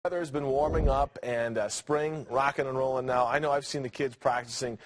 Weather has been warming up and spring rocking and rolling now. I know I've seen the kids practicing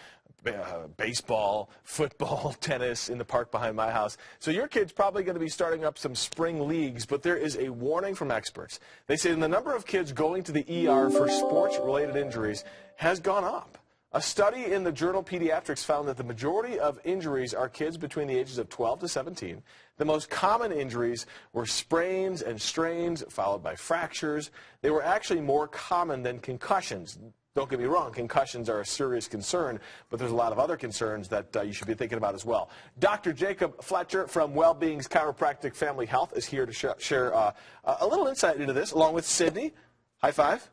baseball, football, tennis in the park behind my house. So your kid's probably going to be starting up some spring leagues, but there is a warning from experts. They say the number of kids going to the ER for sports-related injuries has gone up. A study in the journal Pediatrics found that the majority of injuries are kids between the ages of 12 to 17. The most common injuries were sprains and strains, followed by fractures. They were actually more common than concussions. Don't get me wrong, concussions are a serious concern, but there's a lot of other concerns that you should be thinking about as well. Dr. Jacob Fletcher from Wellbeing's Chiropractic Family Health is here to share a little insight into this, along with Sydney. High five.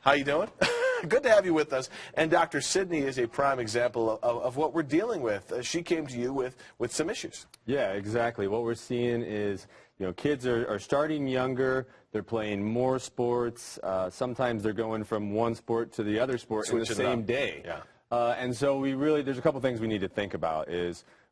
How you doing? Good to have you with us. And Dr. Sydney is a prime example of what we're dealing with. She came to you with some issues. Yeah, exactly. What we're seeing is, kids are starting younger. They're playing more sports. Sometimes they're going from one sport to the other sport in the same day. Yeah. And so there's a couple things we need to think about.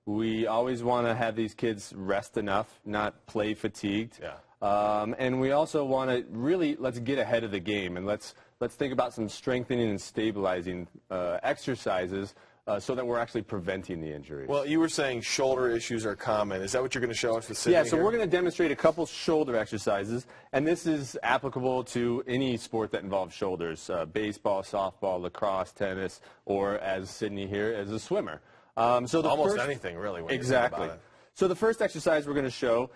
We always want to have these kids rest enough, not play fatigued. Yeah. And we also want to let's get ahead of the game, and let's think about some strengthening and stabilizing exercises so that we're actually preventing the injuries. Well, you were saying shoulder issues are common. Is that what you're going to show us with Sydney? Yeah, so we're going to demonstrate a couple shoulder exercises, and this is applicable to any sport that involves shoulders, baseball, softball, lacrosse, tennis, or as Sydney here, as a swimmer. Almost anything, really, when exactly. you think about it. So the first exercise we're going to show,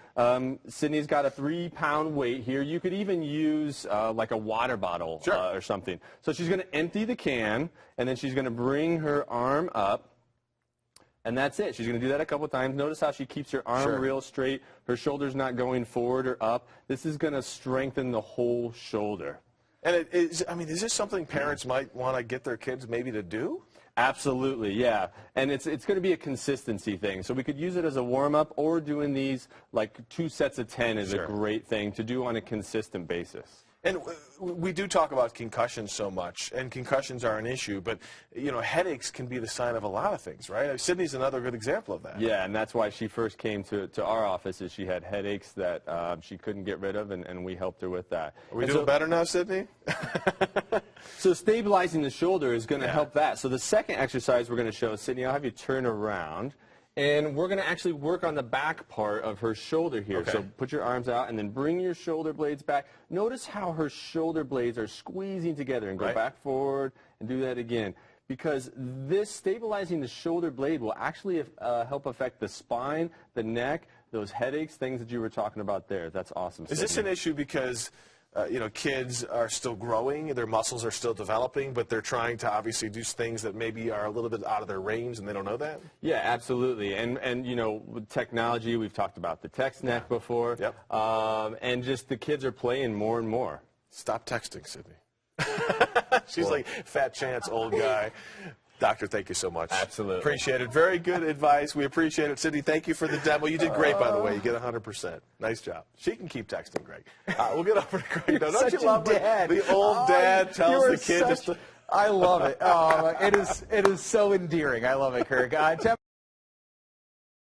Sydney's got a 3-pound weight here. You could even use like a water bottle or something. So she's going to empty the can, and then she's going to bring her arm up, and that's it. She's going to do that a couple times. Notice how she keeps her arm real straight. Her shoulder's not going forward or up. This is going to strengthen the whole shoulder. And is this something parents might want to get their kids maybe to do? Absolutely, yeah. And it's going to be a consistency thing. So we could use it as a warm-up, or doing these like 2 sets of 10 is a great thing to do on a consistent basis. And we do talk about concussions so much, and concussions are an issue, but, headaches can be the sign of a lot of things, right? Sydney's another good example of that. Yeah, and that's why she first came to our office, is she had headaches that she couldn't get rid of, and we helped her with that. Are we doing better now, Sydney? So stabilizing the shoulder is going to help that. So the second exercise we're going to show, Sydney, I'll have you turn around. And we're going to actually work on the back part of her shoulder here. Okay. So put your arms out and then bring your shoulder blades back. Notice how her shoulder blades are squeezing together, and go back forward and do that again. Because this stabilizing the shoulder blade will actually help affect the spine, the neck, those headaches, things that you were talking about there. That's awesome. Is this an issue because kids are still growing, their muscles are still developing, but they're trying to obviously do things that maybe are a little bit out of their range and they don't know that? Yeah, absolutely. And with technology, we've talked about the text neck before. Yep. And just the kids are playing more and more. Stop texting, Sydney. She's like fat chance old guy. Doctor, thank you so much. Absolutely. Appreciate it. Very good advice. We appreciate it. Sydney, thank you for the demo. You did great, by the way. You get 100%. Nice job. She can keep texting, Greg. We'll get over to Greg. Now, don't you love when the old dad tells the kid just to... I love it. It is so endearing. I love it, Kirk.